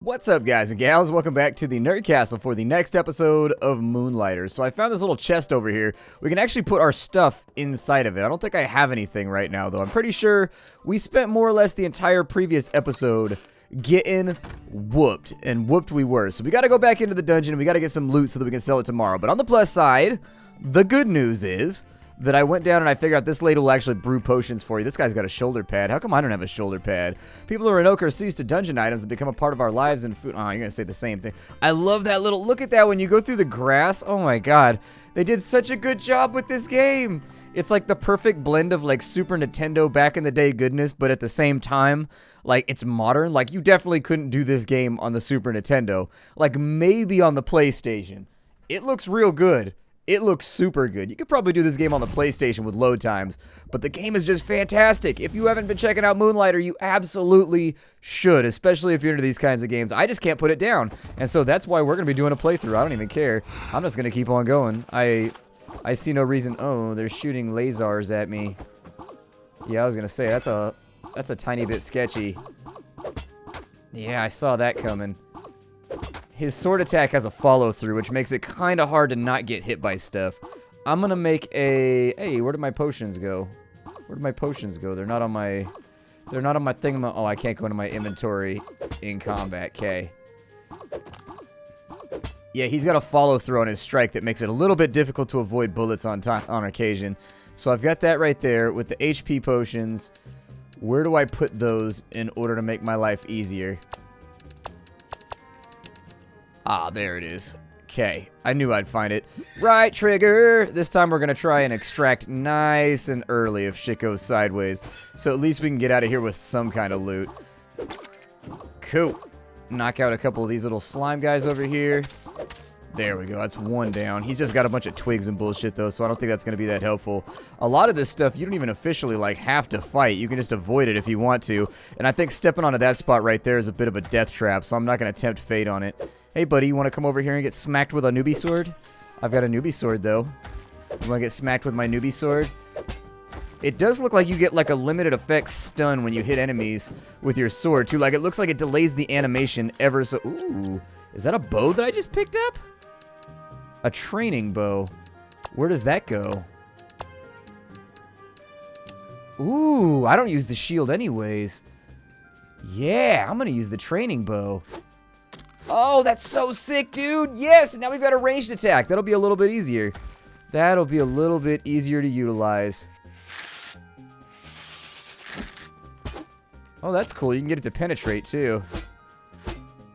What's up, guys and gals? Welcome back to the Nerd Castle for the next episode of Moonlighter. So I found this little chest over here. We can actually put our stuff inside of it. I don't think I have anything right now, though. I'm pretty sure we spent more or less the entire previous episode getting whooped, and whooped we were. So we got to go back into the dungeon, and we got to get some loot so that we can sell it tomorrow. But on the plus side, the good news is that I went down and I figured out this lady will actually brew potions for you. This guy's got a shoulder pad. How come I don't have a shoulder pad? People who are in Oak are so used to dungeon items that become a part of our lives and food. Oh, you're going to say the same thing. I love that little... Look at that when you go through the grass. Oh my god. They did such a good job with this game. It's like the perfect blend of like Super Nintendo back in the day goodness, but at the same time, like it's modern. Like you definitely couldn't do this game on the Super Nintendo. Like maybe on the PlayStation. It looks real good. It looks super good. You could probably do this game on the PlayStation with load times, but the game is just fantastic. If you haven't been checking out Moonlighter, you absolutely should, especially if you're into these kinds of games. I just can't put it down, and so that's why we're going to be doing a playthrough. I don't even care. I'm just going to keep on going. I see no reason. Oh, they're shooting lasers at me. Yeah, I was going to say, that's a tiny bit sketchy. Yeah, I saw that coming. His sword attack has a follow-through, which makes it kind of hard to not get hit by stuff. I'm gonna make a... Hey, where did my potions go? Where did my potions go? They're not on my... They're not on my thing. Oh, I can't go into my inventory in combat. Okay. Yeah, he's got a follow-through on his strike that makes it a little bit difficult to avoid bullets on occasion. So I've got that right there with the HP potions. Where do I put those in order to make my life easier? Ah, there it is. Okay, I knew I'd find it. Right trigger! This time we're going to try and extract nice and early if shit goes sideways. So at least we can get out of here with some kind of loot. Cool. Knock out a couple of these little slime guys over here. There we go, that's one down. He's just got a bunch of twigs and bullshit though, so I don't think that's going to be that helpful. A lot of this stuff, you don't even officially like have to fight. You can just avoid it if you want to. And I think stepping onto that spot right there is a bit of a death trap, so I'm not going to tempt fate on it. Hey, buddy, you want to come over here and get smacked with a newbie sword? I've got a newbie sword, though. You want to get smacked with my newbie sword? It does look like you get, like, a limited effect stun when you hit enemies with your sword, too. Like, it looks like it delays the animation ever so... Ooh, is that a bow that I just picked up? A training bow. Where does that go? Ooh, I don't use the shield anyways. Yeah, I'm going to use the training bow. Oh, that's so sick, dude. Yes, now we've got a ranged attack. That'll be a little bit easier. That'll be a little bit easier to utilize. Oh, that's cool. You can get it to penetrate, too.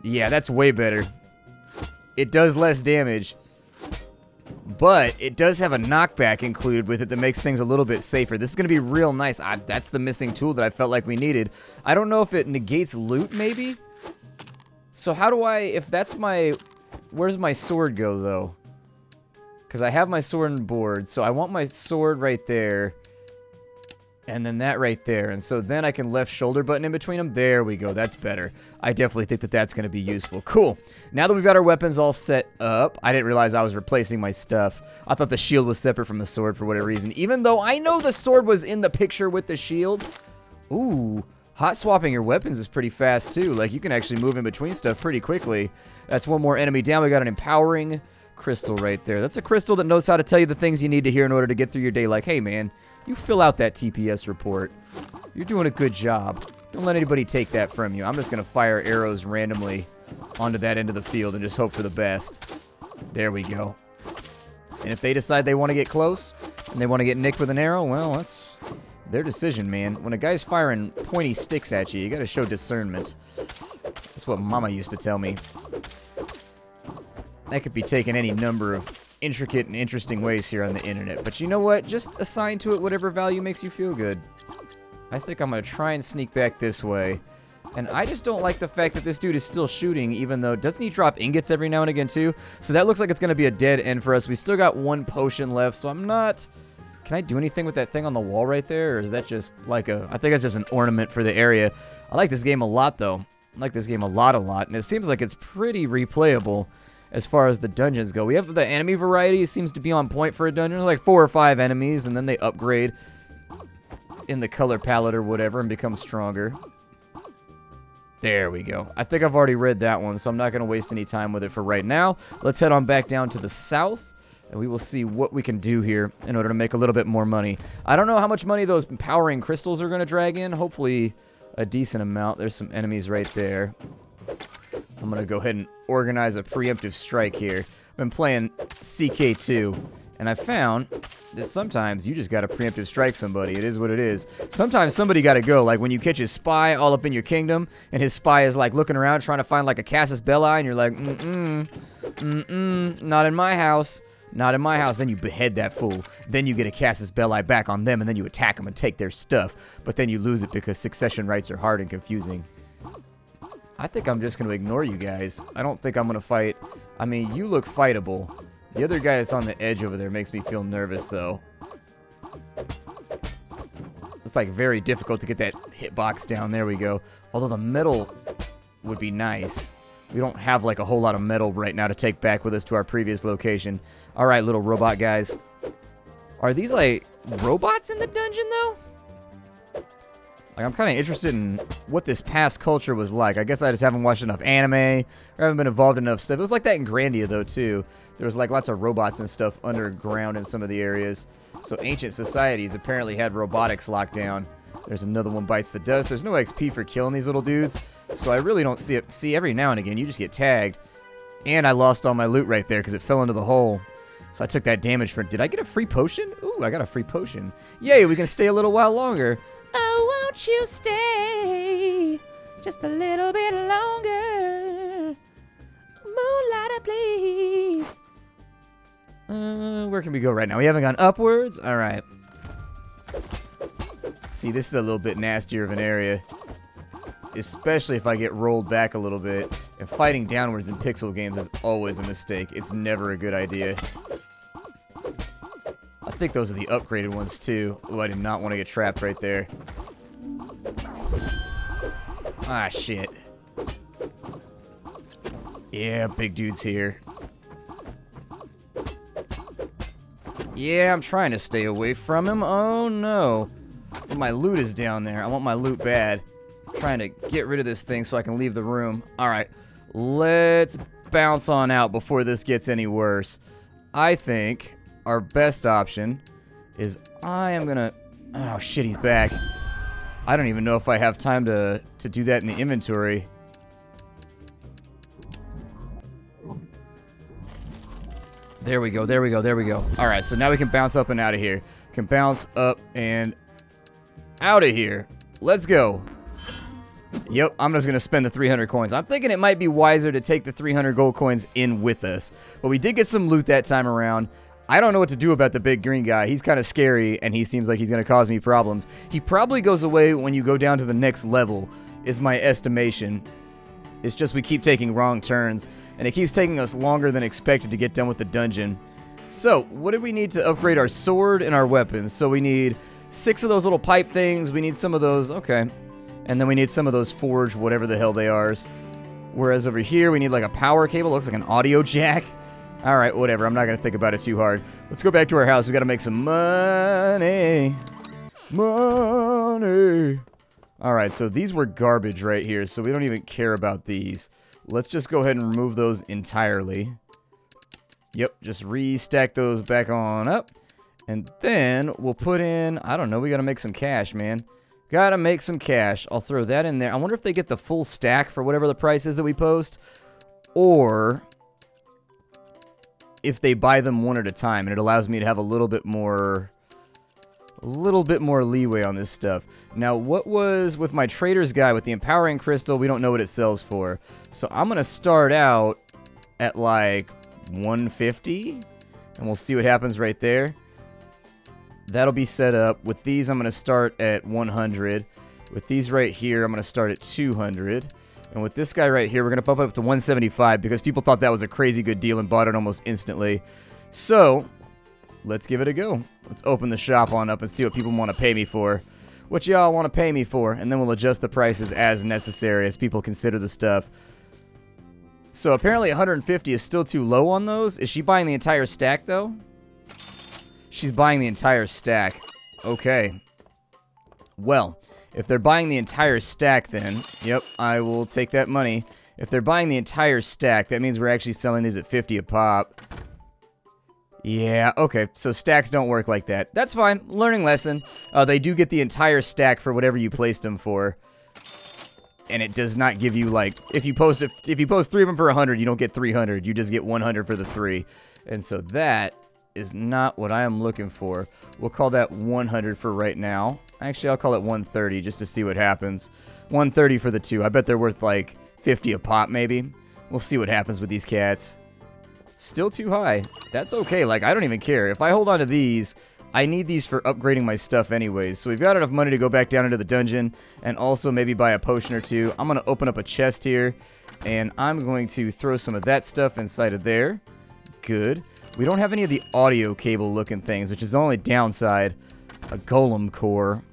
Yeah, that's way better. It does less damage. But it does have a knockback included with it that makes things a little bit safer. This is going to be real nice. That's the missing tool that I felt like we needed. I don't know if it negates loot, maybe? So how do I, if that's my, where's my sword go, though? Because I have my sword on board, so I want my sword right there. And then that right there. And so then I can left shoulder button in between them. There we go. That's better. I definitely think that that's going to be useful. Cool. Now that we've got our weapons all set up, I didn't realize I was replacing my stuff. I thought the shield was separate from the sword for whatever reason. Even though I know the sword was in the picture with the shield. Ooh. Hot swapping your weapons is pretty fast, too. Like, you can actually move in between stuff pretty quickly. That's one more enemy down. We got an empowering crystal right there. That's a crystal that knows how to tell you the things you need to hear in order to get through your day. Like, hey, man, you fill out that TPS report. You're doing a good job. Don't let anybody take that from you. I'm just going to fire arrows randomly onto that end of the field and just hope for the best. There we go. And if they decide they want to get close and they want to get nicked with an arrow, well, that's... their decision, man. When a guy's firing pointy sticks at you, you gotta show discernment. That's what Mama used to tell me. That could be taken any number of intricate and interesting ways here on the internet. But you know what? Just assign to it whatever value makes you feel good. I think I'm gonna try and sneak back this way. And I just don't like the fact that this dude is still shooting, even though... Doesn't he drop ingots every now and again, too? So that looks like it's gonna be a dead end for us. We still got one potion left, so I'm not... Can I do anything with that thing on the wall right there? Or is that just like a... I think that's just an ornament for the area. I like this game a lot, though. I like this game a lot. And it seems like it's pretty replayable as far as the dungeons go. We have the enemy variety. It seems to be on point for a dungeon. There's like 4 or 5 enemies, and then they upgrade in the color palette or whatever and become stronger. There we go. I think I've already read that one, so I'm not going to waste any time with it for right now. Let's head on back down to the south, and we will see what we can do here in order to make a little bit more money. I don't know how much money those empowering crystals are going to drag in. Hopefully a decent amount. There's some enemies right there. I'm going to go ahead and organize a preemptive strike here. I've been playing CK2, and I found that sometimes you just got to preemptive strike somebody. It is what it is. Sometimes somebody got to go. Like when you catch his spy all up in your kingdom, and his spy is like looking around trying to find like a Casus Belli, and you're like, not in my house. Not in my house. Then you behead that fool. Then you get a Casus Belli back on them, and then you attack them and take their stuff. But then you lose it because succession rights are hard and confusing. I think I'm just going to ignore you guys. I don't think I'm going to fight. I mean, you look fightable. The other guy that's on the edge over there makes me feel nervous, though. It's like very difficult to get that hitbox down. There we go. Although the metal would be nice. We don't have like a whole lot of metal right now to take back with us to our previous location. All right, little robot guys. Are these like robots in the dungeon, though? Like, I'm kind of interested in what this past culture was like. I guess I just haven't watched enough anime, or haven't been involved in enough stuff. It was like that in Grandia, though, too. There was, like, lots of robots and stuff underground in some of the areas. So ancient societies apparently had robotics locked down. There's another one bites the dust. There's no XP for killing these little dudes, so I really don't see it. See, every now and again, you just get tagged. And I lost all my loot right there because it fell into the hole. So I took that damage for... Did I get a free potion? Ooh, I got a free potion. Yay, we can stay a little while longer. Oh, won't you stay just a little bit longer? Moonlighter, please. Where can we go right now? We haven't gone upwards? All right. See, this is a little bit nastier of an area. Especially if I get rolled back a little bit. And fighting downwards in pixel games is always a mistake. It's never a good idea. I think those are the upgraded ones, too. Oh, I did not want to get trapped right there. Ah, shit. Yeah, big dude's here. Yeah, I'm trying to stay away from him. Oh, no. But my loot is down there. I want my loot bad. I'm trying to get rid of this thing so I can leave the room. All right. Let's bounce on out before this gets any worse. I think our best option is I am going to... Oh, shit, he's back. I don't even know if I have time to do that in the inventory. There we go, there we go, there we go. All right, so now we can bounce up and out of here. Can bounce up and out of here. Let's go. Yep, I'm just going to spend the 300 coins. I'm thinking it might be wiser to take the 300 gold coins in with us. But we did get some loot that time around. I don't know what to do about the big green guy. He's kind of scary, and he seems like he's going to cause me problems. He probably goes away when you go down to the next level, is my estimation. It's just we keep taking wrong turns, and it keeps taking us longer than expected to get done with the dungeon. So, what do we need to upgrade our sword and our weapons? So we need 6 of those little pipe things. We need some of those. Okay. And then we need some of those forged whatever the hell they are. Whereas over here, we need like a power cable. Looks like an audio jack. Alright, whatever. I'm not going to think about it too hard. Let's go back to our house. We got to make some money. Money. Alright, so these were garbage right here, so we don't even care about these. Let's just go ahead and remove those entirely. Yep, just restack those back on up. And then we'll put in... I don't know, we got to make some cash, man. Got to make some cash. I'll throw that in there. I wonder if they get the full stack for whatever the price is that we post. Or... if they buy them one at a time, and it allows me to have a little bit more leeway on this stuff. Now, what was with my trader's guy with the empowering crystal? We don't know what it sells for. So I'm going to start out at like 150, and we'll see what happens right there. That'll be set up. With these, I'm going to start at 100. With these right here, I'm going to start at 200. And with this guy right here, we're going to bump it up to 175 because people thought that was a crazy good deal and bought it almost instantly. So, let's give it a go. Let's open the shop on up and see what people want to pay me for. What y'all want to pay me for? And then we'll adjust the prices as necessary as people consider the stuff. So, apparently 150 is still too low on those. Is she buying the entire stack, though? She's buying the entire stack. Okay. Well... If they're buying the entire stack, then, yep, I will take that money. If they're buying the entire stack, that means we're actually selling these at 50 a pop. Yeah, okay, so stacks don't work like that. That's fine, learning lesson. They do get the entire stack for whatever you placed them for. And it does not give you, like, if you post 3 of them for 100, you don't get 300. You just get 100 for the 3. And so that is not what I am looking for. We'll call that 100 for right now. Actually, I'll call it 130 just to see what happens. 130 for the 2. I bet they're worth, like, 50 a pop, maybe. We'll see what happens with these cats. Still too high. That's okay. Like, I don't even care. If I hold on to these, I need these for upgrading my stuff anyways. So we've got enough money to go back down into the dungeon and also maybe buy a potion or 2. I'm going to open up a chest here, and I'm going to throw some of that stuff inside of there. Good. We don't have any of the audio cable looking things, which is the only downside. A golem core.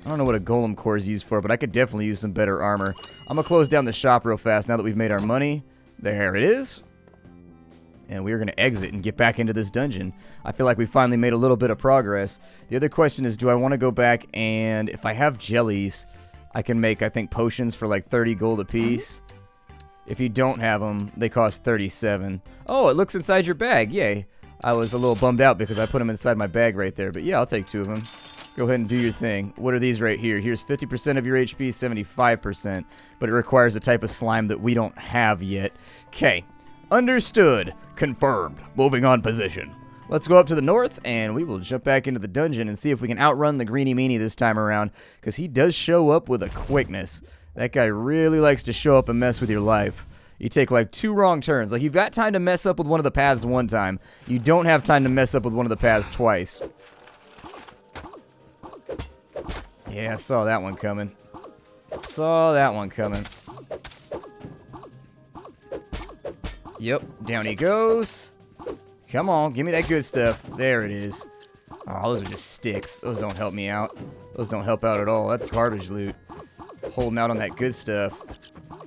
I don't know what a golem core is used for, but I could definitely use some better armor. I'm going to close down the shop real fast now that we've made our money. There it is. And we're going to exit and get back into this dungeon. I feel like we finally made a little bit of progress. The other question is, do I want to go back and, if I have jellies, I can make, I think, potions for like 30 gold apiece. If you don't have them, they cost 37. Oh, it looks inside your bag. Yay. I was a little bummed out because I put them inside my bag right there. But yeah, I'll take 2 of them. Go ahead and do your thing. What are these right here? Here's 50% of your HP, 75%. But it requires a type of slime that we don't have yet. Okay. Understood. Confirmed. Moving on position. Let's go up to the north, and we will jump back into the dungeon and see if we can outrun the Greeny Meanie this time around, because he does show up with a quickness. That guy really likes to show up and mess with your life. You take like 2 wrong turns. Like, you've got time to mess up with one of the paths one time. You don't have time to mess up with one of the paths twice. Yeah, I saw that one coming. Saw that one coming. Yep, down he goes. Come on, give me that good stuff. There it is. Oh, those are just sticks. Those don't help me out. Those don't help out at all. That's garbage loot. Holding out on that good stuff.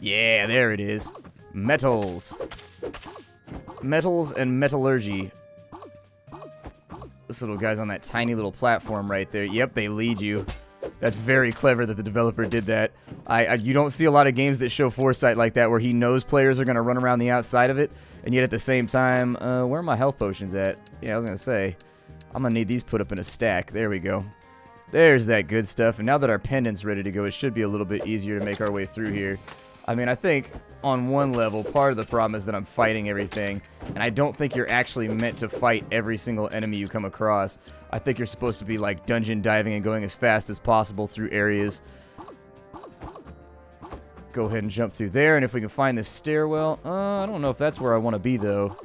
Yeah, there it is. Metals. Metals and metallurgy. This little guy's on that tiny little platform right there. Yep, they lead you. That's very clever that the developer did that. You don't see a lot of games that show foresight like that, where he knows players are going to run around the outside of it, and yet at the same time, where are my health potions at? Yeah, I was going to say, I'm going to need these put up in a stack. There we go. There's that good stuff, and now that our pendant's ready to go, it should be a little bit easier to make our way through here. I mean, I think on one level, part of the problem is that I'm fighting everything, and I don't think you're actually meant to fight every single enemy you come across. I think you're supposed to be, like, dungeon diving and going as fast as possible through areas. Go ahead and jump through there, and if we can find this stairwell... I don't know if that's where I want to be, though.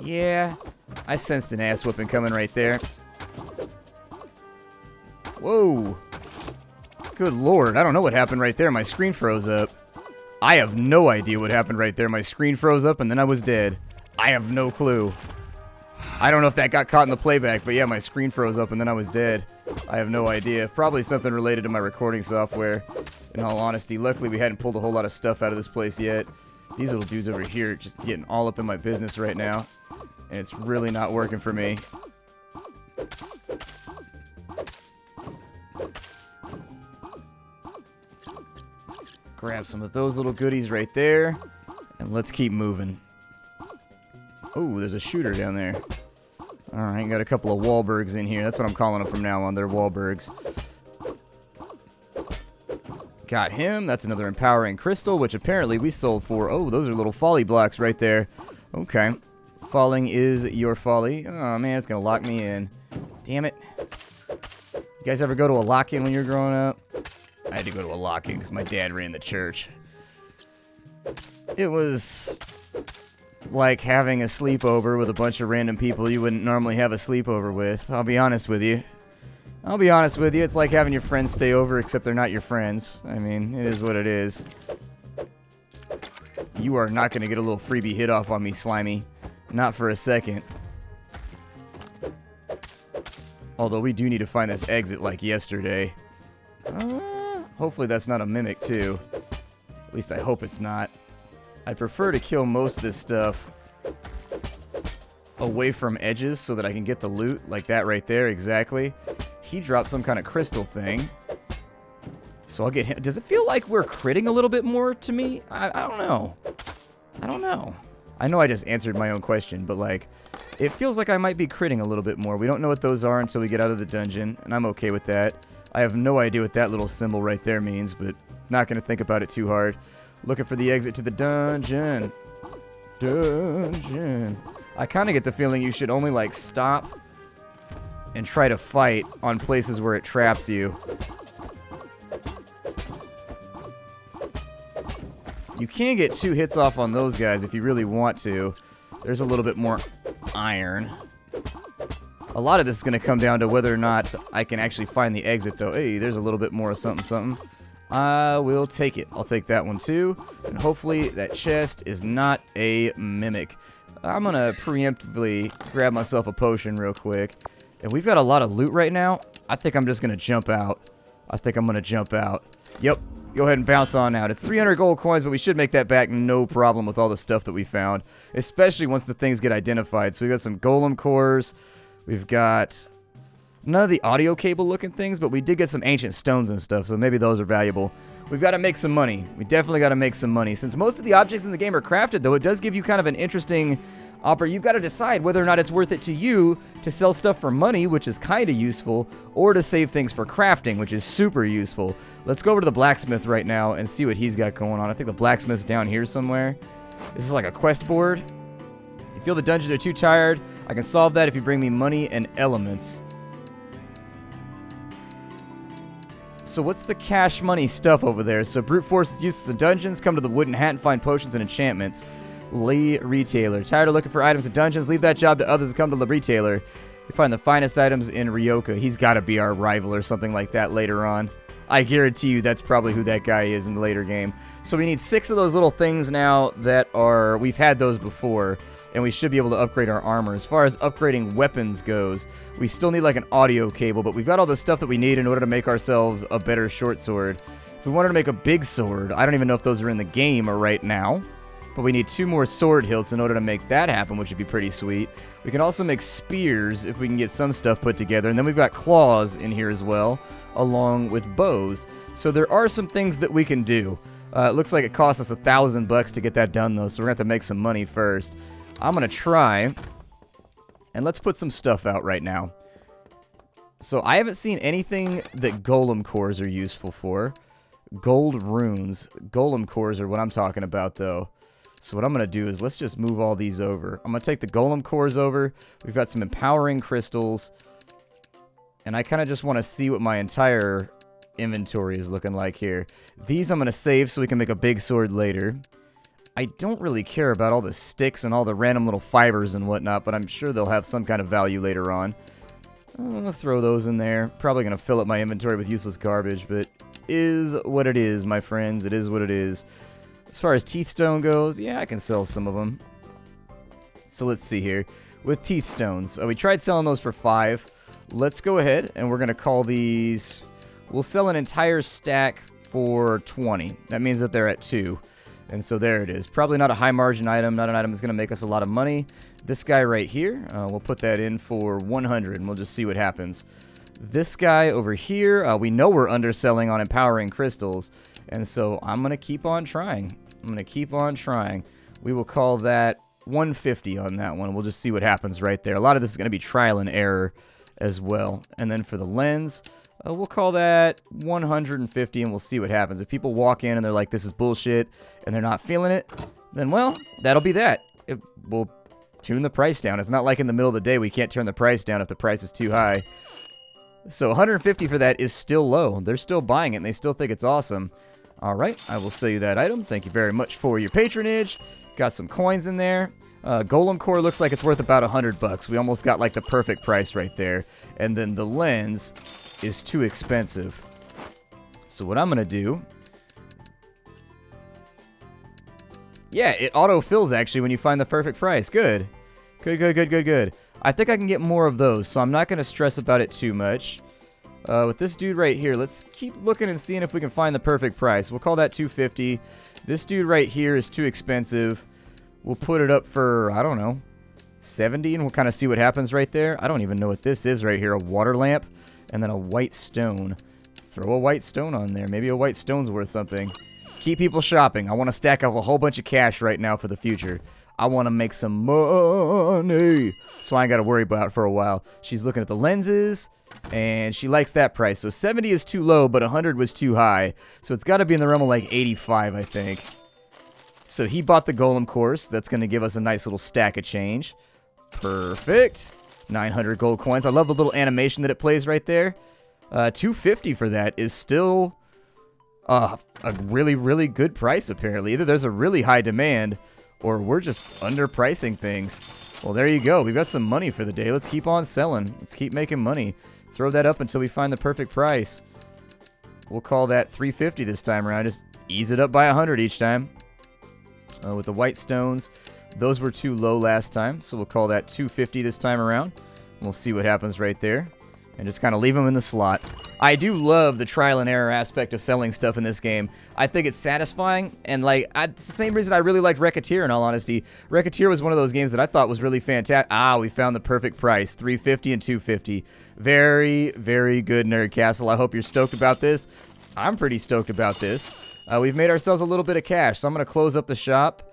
Yeah, I sensed an ass whooping coming right there. Whoa. Good lord, I don't know what happened right there. My screen froze up. I have no idea what happened right there. My screen froze up and then I was dead. I have no clue. I don't know if that got caught in the playback, but yeah, my screen froze up and then I was dead. I have no idea. Probably something related to my recording software, in all honesty. Luckily, we hadn't pulled a whole lot of stuff out of this place yet. These little dudes over here are just getting all up in my business right now, and it's really not working for me. Grab some of those little goodies right there, and let's keep moving. Oh, there's a shooter down there. Alright, got a couple of Wahlbergs in here. That's what I'm calling them from now on. They're Wahlbergs. Got him. That's another empowering crystal, which apparently we sold for... Oh, those are little folly blocks right there. Okay. Falling is your folly. Oh, man, it's going to lock me in. Damn it. You guys ever go to a lock-in when you were growing up? I had to go to a lock-in because my dad ran the church. It was like having a sleepover with a bunch of random people you wouldn't normally have a sleepover with. I'll be honest with you. It's like having your friends stay over, except they're not your friends. I mean, it is what it is. You are not going to get a little freebie hit off on me, Slimy. Not for a second. Although we do need to find this exit like yesterday. Hopefully that's not a mimic, too. At least I hope it's not. I prefer to kill most of this stuff away from edges so that I can get the loot, like that right there, exactly. He dropped some kind of crystal thing. So I'll get him. Does it feel like we're critting a little bit more to me? I don't know. I don't know. I know I just answered my own question, but like, it feels like I might be critting a little bit more. We don't know what those are until we get out of the dungeon, and I'm okay with that. I have no idea what that little symbol right there means, but not going to think about it too hard. Looking for the exit to the dungeon. Dungeon. I kind of get the feeling you should only, like, stop and try to fight on places where it traps you. You can get 2 hits off on those guys if you really want to. There's a little bit more iron. A lot of this is going to come down to whether or not I can actually find the exit, though. Hey, there's a little bit more of something, something. I will take it. I'll take that one, too. And hopefully that chest is not a mimic. I'm going to preemptively grab myself a potion real quick. And we've got a lot of loot right now. I think I'm just going to jump out. Yep. Go ahead and bounce on out. It's 300 gold coins, but we should make that back no problem with all the stuff that we found. Especially once the things get identified. So we've got some golem cores. We've got none of the audio cable looking things, but we did get some ancient stones and stuff, so maybe those are valuable. We've got to make some money. We definitely got to make some money. Since most of the objects in the game are crafted, though, it does give you kind of an interesting you've got to decide whether or not it's worth it to you to sell stuff for money, which is kind of useful, or to save things for crafting, which is super useful. Let's go over to the blacksmith right now and see what he's got going on. I think the blacksmith's down here somewhere. This is like a quest board. You feel the dungeons are too tired? I can solve that if you bring me money and elements. So what's the cash money stuff over there? So brute force is useless in dungeons. Come to the wooden hat and find potions and enchantments. Lee Retailer. Tired of looking for items in dungeons? Leave that job to others and come to the Retailer. You find the finest items in Ryoka. He's got to be our rival or something like that later on. I guarantee you that's probably who that guy is in the later game. So we need 6 of those little things now that are... We've had those before, and we should be able to upgrade our armor. As far as upgrading weapons goes, we still need like an audio cable, but we've got all the stuff that we need in order to make ourselves a better short sword. If we wanted to make a big sword, I don't even know if those are in the game right now, but we need 2 more sword hilts in order to make that happen, which would be pretty sweet. We can also make spears if we can get some stuff put together, and then we've got claws in here as well, along with bows. So there are some things that we can do. It looks like it costs us $1,000 to get that done, though, so we're going to have to make some money first. I'm going to try, and let's put some stuff out right now. So I haven't seen anything that golem cores are useful for. Gold runes. Golem cores are what I'm talking about, though. So what I'm going to do is let's just move all these over. I'm going to take the golem cores over. We've got some empowering crystals. And I kind of just want to see what my entire inventory is looking like here. These I'm going to save so we can make a big sword later. I don't really care about all the sticks and all the random little fibers and whatnot, but I'm sure they'll have some kind of value later on. I'm going to throw those in there. Probably going to fill up my inventory with useless garbage, but is what it is, my friends. It is what it is. As far as teeth stone goes, yeah, I can sell some of them. So let's see here. With teeth stones, we tried selling those for 5. Let's go ahead and we're going to call these... We'll sell an entire stack for 20. That means that they're at 2. And so there it is. Probably not a high margin item, not an item that's going to make us a lot of money. This guy right here, we'll put that in for 100 and we'll just see what happens. This guy over here, we know we're underselling on empowering crystals. And so I'm going to keep on trying. We will call that 150 on that one. We'll just see what happens right there. A lot of this is going to be trial and error as well. And then for the lens, we'll call that 150 and we'll see what happens. If people walk in and they're like, this is bullshit, and they're not feeling it, then, well, that'll be that. We'll tune the price down. It's not like in the middle of the day we can't turn the price down if the price is too high. So 150 for that is still low. They're still buying it and they still think it's awesome. Alright, I will sell you that item. Thank you very much for your patronage. Got some coins in there. Golem core looks like it's worth about $100. We almost got like the perfect price right there. And then the lens is too expensive. So what I'm going to do... Yeah, it auto-fills actually when you find the perfect price. Good. Good. I think I can get more of those, so I'm not going to stress about it too much. With this dude right here, let's keep looking and seeing if we can find the perfect price. We'll call that 250. This dude right here is too expensive. We'll put it up for, I don't know, 70, and we'll kind of see what happens right there. I don't even know what this is right here. A water lamp, and then a white stone. Throw a white stone on there. Maybe a white stone's worth something. Keep people shopping. I want to stack up a whole bunch of cash right now for the future. I want to make some money. So I ain't got to worry about it for a while. She's looking at the lenses, and she likes that price. So 70 is too low, but 100 was too high. So it's got to be in the realm of like 85, I think. So he bought the golem course. That's going to give us a nice little stack of change. Perfect. 900 gold coins. I love the little animation that it plays right there. 250 for that is still a really, really good price, apparently. Either there's a really high demand, or we're just underpricing things. Well, there you go. We've got some money for the day. Let's keep on selling. Let's keep making money. Throw that up until we find the perfect price. We'll call that 350 this time around. Just ease it up by 100 each time. With the white stones, those were too low last time, so we'll call that 250 this time around. We'll see what happens right there. And just kind of leave them in the slot. I do love the trial and error aspect of selling stuff in this game. I think it's satisfying, and like it's the same reason I really liked Racketeer, in all honesty. Racketeer was one of those games that I thought was really fantastic. Ah, we found the perfect price, 350 and 250. Very, very good, Nerd Castle. I hope you're stoked about this. I'm pretty stoked about this. We've made ourselves a little bit of cash, so I'm going to close up the shop.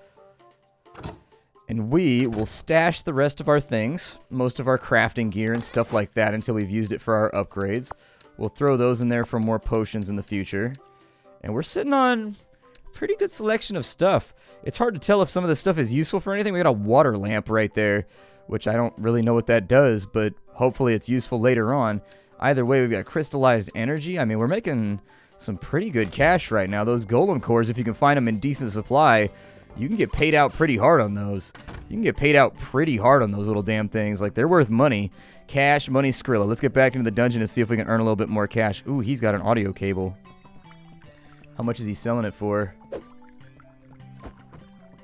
And we will stash the rest of our things, most of our crafting gear and stuff like that, until we've used it for our upgrades. We'll throw those in there for more potions in the future. And we're sitting on a pretty good selection of stuff. It's hard to tell if some of this stuff is useful for anything. We got a water lamp right there, which I don't really know what that does, but hopefully it's useful later on. Either way, we've got crystallized energy. I mean, we're making some pretty good cash right now. Those golem cores, if you can find them in decent supply, you can get paid out pretty hard on those. You can get paid out pretty hard on those little damn things. Like, they're worth money. Cash, money, Skrilla. Let's get back into the dungeon and see if we can earn a little bit more cash. Ooh, he's got an audio cable. How much is he selling it for?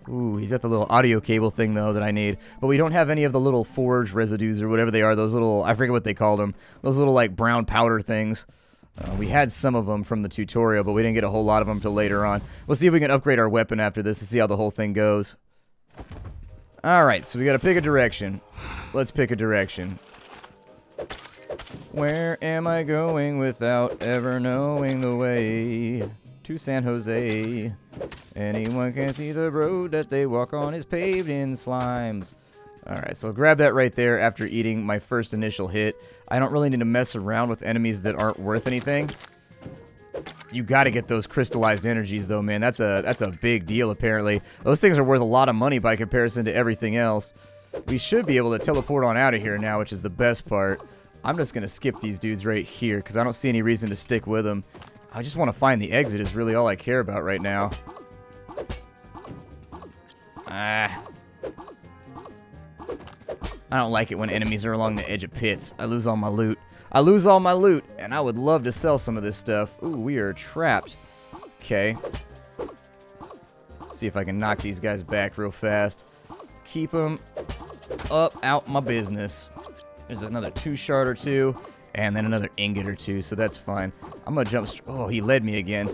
Ooh, he's got the little audio cable thing, though, that I need. But we don't have any of the little forge residues or whatever they are. Those little, I forget what they called them. Those little, like, brown powder things. We had some of them from the tutorial, but we didn't get a whole lot of them till later on. We'll see if we can upgrade our weapon after this to see how the whole thing goes. Alright, so we gotta pick a direction. Let's pick a direction. Where am I going without ever knowing the way? To San Jose. Anyone can see the road that they walk on is paved in slimes. Alright, so I'll grab that right there after eating my first initial hit. I don't really need to mess around with enemies that aren't worth anything. You gotta get those crystallized energies, though, man. That's a big deal, apparently. Those things are worth a lot of money by comparison to everything else. We should be able to teleport on out of here now, which is the best part. I'm just gonna skip these dudes right here, because I don't see any reason to stick with them. I just want to find the exit is really all I care about right now. I don't like it when enemies are along the edge of pits. I lose all my loot. I lose all my loot, and I would love to sell some of this stuff. Ooh, we are trapped. Okay. See if I can knock these guys back real fast. Keep them up out my business. There's another 2 shard or 2, and then another ingot or 2, so that's fine. I'm gonna jump. Oh, he led me again.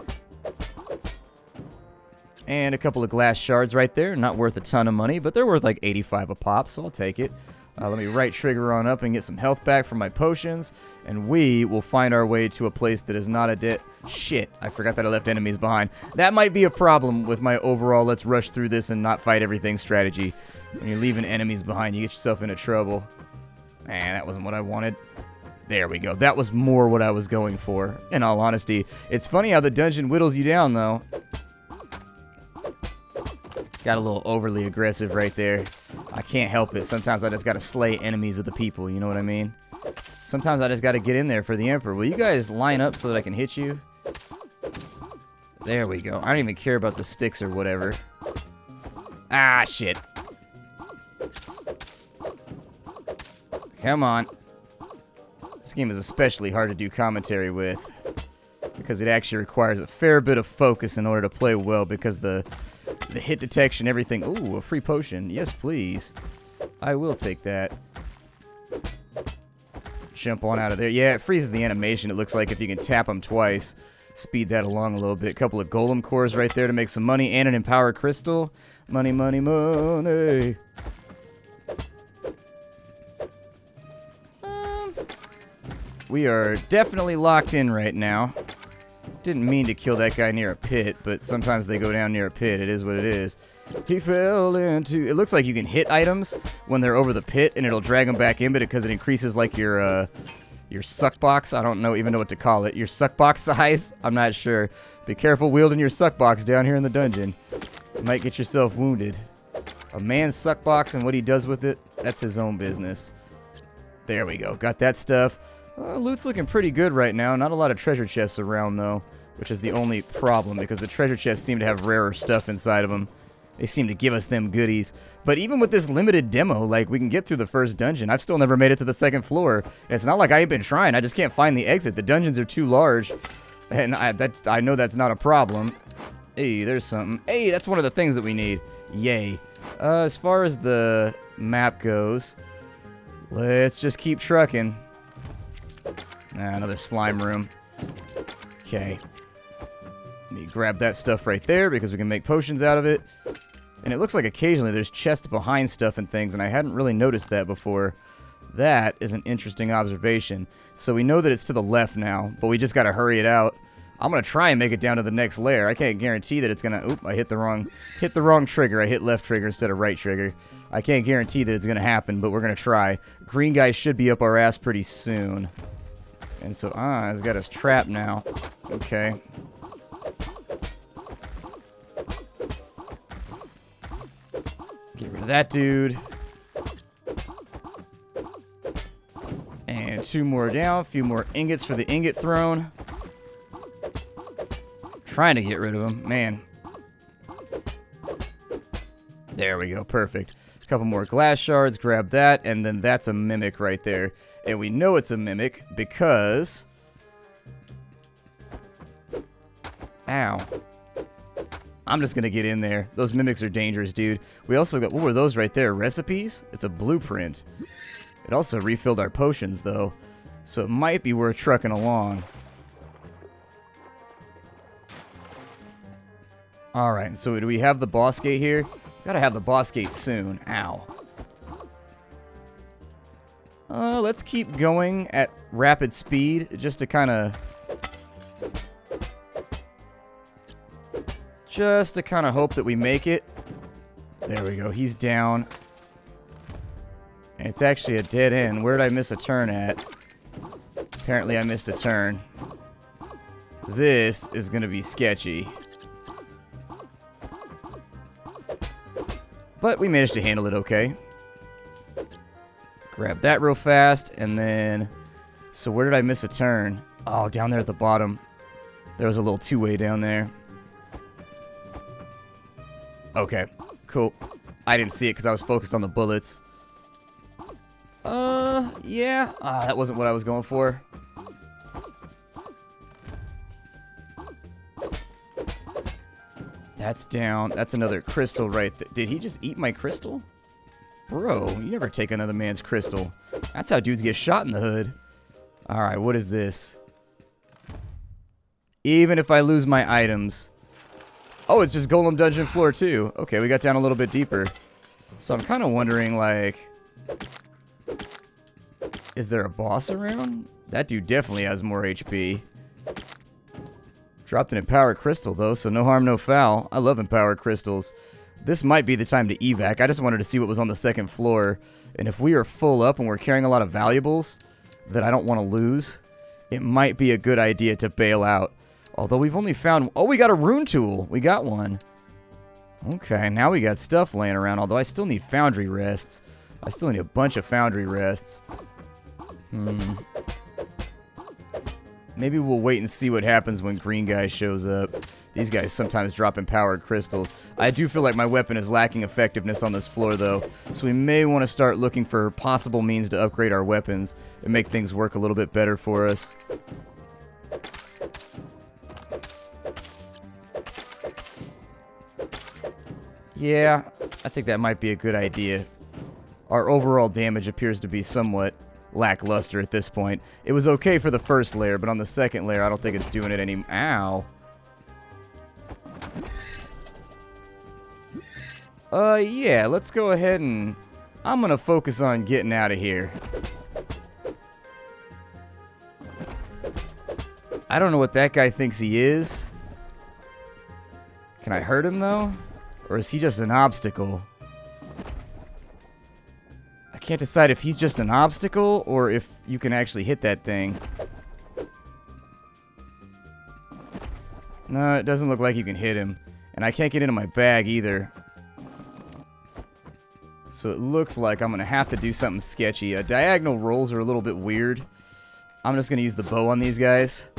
And a couple of glass shards right there. Not worth a ton of money, but they're worth like 85 a pop, so I'll take it. Let me right trigger on up and get some health back from my potions. And we will find our way to a place that is not a dead... Shit, I forgot that I left enemies behind. That might be a problem with my overall let's rush through this and not fight everything strategy. When you're leaving enemies behind, you get yourself into trouble. Man, that wasn't what I wanted. There we go. That was more what I was going for, in all honesty. It's funny how the dungeon whittles you down, though. Got a little overly aggressive right there. I can't help it. Sometimes I just gotta slay enemies of the people, you know what I mean? Sometimes I just gotta get in there for the Emperor. Will you guys line up so that I can hit you? There we go. I don't even care about the sticks or whatever. Ah, shit. Come on. This game is especially hard to do commentary with, because it actually requires a fair bit of focus in order to play well, because the hit detection, everything. Ooh, a free potion. Yes, please. I will take that. Jump on out of there. Yeah, it freezes the animation, it looks like, if you can tap them twice. Speed that along a little bit. Couple of golem cores right there to make some money, and an empower crystal. Money, money, money. We are definitely locked in right now. Didn't mean to kill that guy near a pit, but sometimes they go down near a pit. It is what it is. He fell into... It looks like you can hit items when they're over the pit, and it'll drag them back in, but because it increases, like, your suck box. I don't even know what to call it. Your suck box size? I'm not sure. Be careful wielding your suck box down here in the dungeon. You might get yourself wounded. A man's suck box and what he does with it, that's his own business. There we go. Got that stuff. Loot's looking pretty good right now. Not a lot of treasure chests around, though, which is the only problem, because the treasure chests seem to have rarer stuff inside of them. They seem to give us them goodies. But even with this limited demo, like, we can get through the first dungeon. I've still never made it to the second floor. And it's not like I ain't been trying. I just can't find the exit. The dungeons are too large. And I know that's not a problem. Hey, there's something. Hey, that's one of the things that we need. Yay. As far as the map goes, let's just keep trucking. Another slime room. Okay. Let me grab that stuff right there because we can make potions out of it. And it looks like occasionally there's chests behind stuff and things, and I hadn't really noticed that before. That is an interesting observation. So we know that it's to the left now, but we just gotta hurry it out. I'm gonna try and make it down to the next layer. I can't guarantee that it's gonna... Oop, I hit the wrong trigger. I hit left trigger instead of right trigger. I can't guarantee that it's gonna happen, but we're gonna try. Green guy should be up our ass pretty soon. And so, it's got us trapped now. Okay. Get rid of that dude. And 2 more down. A few more ingots for the ingot throne. Trying to get rid of him. Man. There we go. Perfect. A couple more glass shards. Grab that. And then that's a mimic right there. And we know it's a mimic because... Ow. I'm just going to get in there. Those mimics are dangerous, dude. We also got... What were those right there? Recipes? It's a blueprint. It also refilled our potions, though. So it might be worth trucking along. Alright, so do we have the boss gate here? Gotta have the boss gate soon. Ow. Let's keep going at rapid speed, just to kind of... hope that we make it. There we go, he's down. And it's actually a dead end. Where did I miss a turn at? Apparently I missed a turn. This is gonna be sketchy. But we managed to handle it okay. Grab that real fast, and then... So where did I miss a turn? Oh, down there at the bottom. There was a little two-way down there. Okay, cool. I didn't see it because I was focused on the bullets. Yeah. That wasn't what I was going for. That's down. That's another crystal right there. Did he just eat my crystal? Bro, you never take another man's crystal. That's how dudes get shot in the hood. Alright, what is this? Even if I lose my items... Oh, it's just Golem Dungeon Floor 2. Okay, we got down a little bit deeper. So I'm kind of wondering, like... Is there a boss around? That dude definitely has more HP. Dropped an Empower Crystal, though, so no harm, no foul. I love Empower Crystals. This might be the time to evac. I just wanted to see what was on the second floor. And if we are full up and we're carrying a lot of valuables that I don't want to lose, it might be a good idea to bail out. Although we've only found... Oh, we got a rune tool. We got one. Okay, now we got stuff laying around. Although I still need foundry rests. I still need a bunch of foundry rests. Maybe we'll wait and see what happens when green guy shows up. These guys sometimes drop empowered crystals. I do feel like my weapon is lacking effectiveness on this floor, though. So we may want to start looking for possible means to upgrade our weapons and make things work a little bit better for us. Yeah, I think that might be a good idea. Our overall damage appears to be somewhat lackluster at this point. It was okay for the first layer, but on the second layer, I don't think it's doing it any... Ow. Yeah, let's go ahead and... I'm gonna focus on getting out of here. I don't know what that guy thinks he is. Can I hurt him, though? Or is he just an obstacle? I can't decide if he's just an obstacle or if you can actually hit that thing. No, it doesn't look like you can hit him. And I can't get into my bag either. So it looks like I'm going to have to do something sketchy. Diagonal rolls are a little bit weird. I'm just going to use the bow on these guys.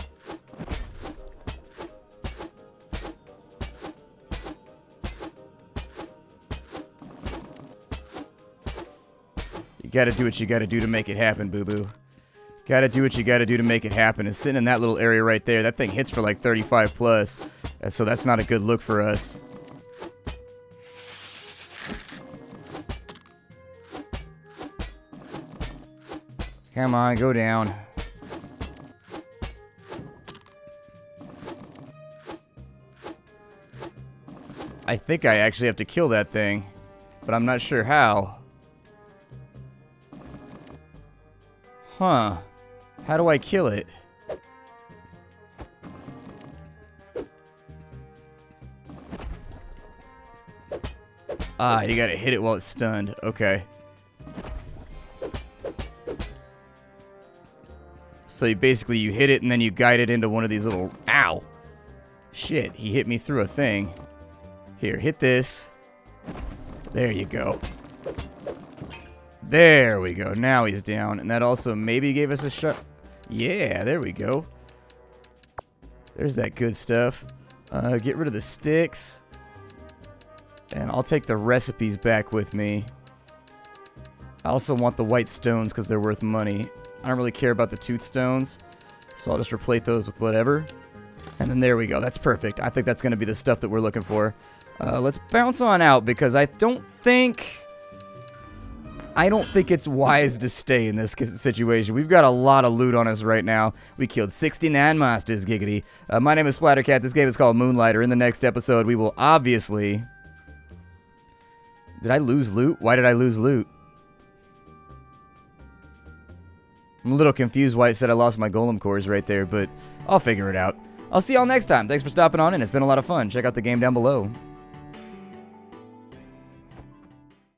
You got to do what you got to do to make it happen, boo-boo. Got to do what you got to do to make it happen. It's sitting in that little area right there. That thing hits for like 35 plus. So that's not a good look for us. Come on, go down. I think I actually have to kill that thing, but I'm not sure how. Huh. How do I kill it? Ah, you gotta hit it while it's stunned. Okay. So you basically you hit it and then you guide it into one of these little... Ow! Shit, he hit me through a thing. Here, hit this. There you go. There we go. Now he's down. And that also maybe gave us a shot. Yeah, there we go. There's that good stuff. Get rid of the sticks. And I'll take the recipes back with me. I also want the white stones because they're worth money. I don't really care about the tooth stones. So I'll just replace those with whatever. And then there we go. That's perfect. I think that's going to be the stuff that we're looking for. Let's bounce on out because I don't think it's wise to stay in this situation. We've got a lot of loot on us right now. We killed 69 monsters, giggity. My name is Splattercat. This game is called Moonlighter. In the next episode, we will obviously... Did I lose loot? Why did I lose loot? I'm a little confused why it said I lost my golem cores right there, but I'll figure it out. I'll see y'all next time. Thanks for stopping on in. It's been a lot of fun. Check out the game down below.